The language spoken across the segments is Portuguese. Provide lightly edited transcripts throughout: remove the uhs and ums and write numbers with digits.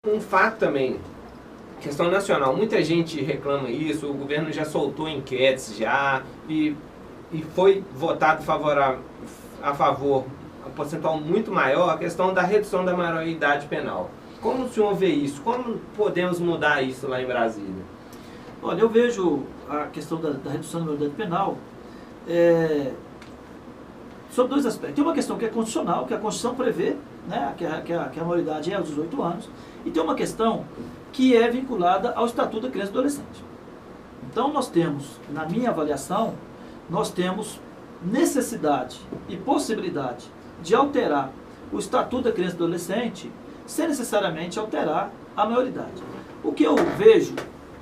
Um fato também, questão nacional, muita gente reclama isso, o governo já soltou enquetes e foi votado a favor, um percentual muito maior, a questão da redução da maioridade penal. Como o senhor vê isso? Como podemos mudar isso lá em Brasília? Olha, eu vejo a questão da redução da maioridade penal sob dois aspectos. Tem uma questão que é constitucional, que a Constituição prevê, né, que a maioridade é aos 18 anos, e tem uma questão que é vinculada ao Estatuto da Criança e do Adolescente. Então nós temos, na minha avaliação, nós temos necessidade e possibilidade de alterar o Estatuto da Criança e do Adolescente sem necessariamente alterar a maioridade. O que eu vejo,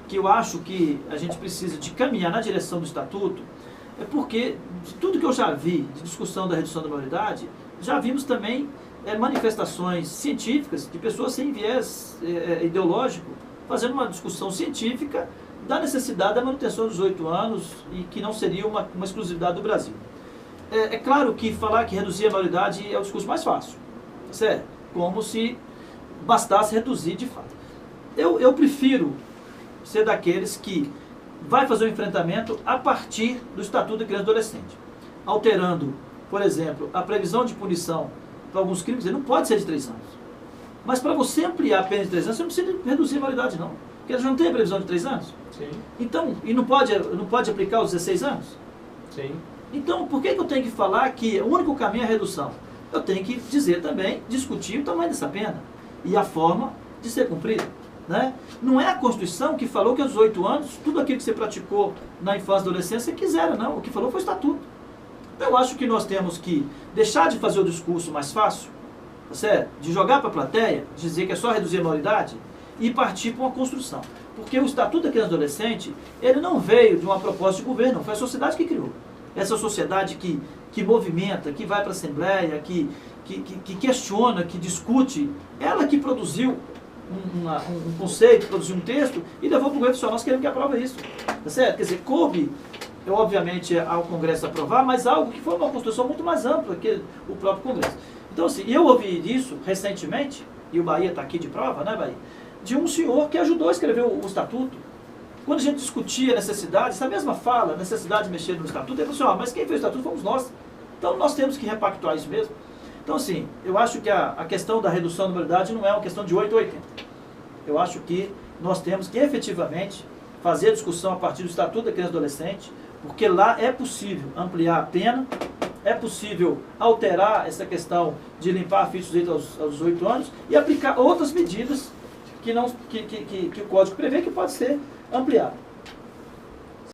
que eu acho que a gente precisa de caminhar na direção do Estatuto, é porque de tudo que eu já vi de discussão da redução da maioridade, já vimos também manifestações científicas de pessoas sem viés ideológico, fazendo uma discussão científica da necessidade da manutenção dos 18 anos e que não seria uma exclusividade do Brasil. É claro que falar que reduzir a maioridade é o discurso mais fácil, certo? Como se bastasse reduzir de fato. Eu prefiro ser daqueles que vai fazer o enfrentamento a partir do Estatuto da Criança e do Adolescente, alterando, por exemplo, a previsão de punição para alguns crimes, ele não pode ser de 3 anos. Mas para você ampliar a pena de 3 anos, você não precisa reduzir a maioridade, não. Porque ela já não tem a previsão de 3 anos. Sim. Então, e não pode aplicar os 16 anos? Sim. Então, por que eu tenho que falar que o único caminho é a redução? Eu tenho que dizer também, discutir o tamanho dessa pena e a forma de ser cumprida. Né? Não é a Constituição que falou que aos 18 anos, tudo aquilo que você praticou na infância e adolescência, você quisera, não. O que falou foi o Estatuto. Então, eu acho que nós temos que deixar de fazer o discurso mais fácil, tá certo? De jogar para a plateia, dizer que é só reduzir a maioridade e partir para uma construção. Porque o Estatuto da Criança e do Adolescente, ele não veio de uma proposta de governo, foi a sociedade que criou. Essa sociedade que movimenta, que vai para a Assembleia, que questiona, que discute, ela que produziu um conceito, produziu um texto e levou para o governo nacional, nós queremos que aprove isso. Tá certo? Quer dizer, coube, obviamente, ao Congresso aprovar, mas algo que foi uma construção muito mais ampla que o próprio Congresso. Então, assim, eu ouvi isso recentemente, e o Bahia está aqui de prova, né, Bahia? De um senhor que ajudou a escrever o Estatuto. Quando a gente discutia a necessidade, essa mesma fala, a necessidade de mexer no Estatuto, ele falou assim, mas quem fez o Estatuto fomos nós. Então, nós temos que repactuar isso mesmo. Então, assim, eu acho que a questão da redução da maioridade não é uma questão de 8 ou 80. Eu acho que nós temos que efetivamente fazer a discussão a partir do Estatuto da Criança e do Adolescente, porque lá é possível ampliar a pena, é possível alterar essa questão de limpar a ficha sujeita aos 18 anos e aplicar outras medidas que o Código prevê que pode ser ampliado.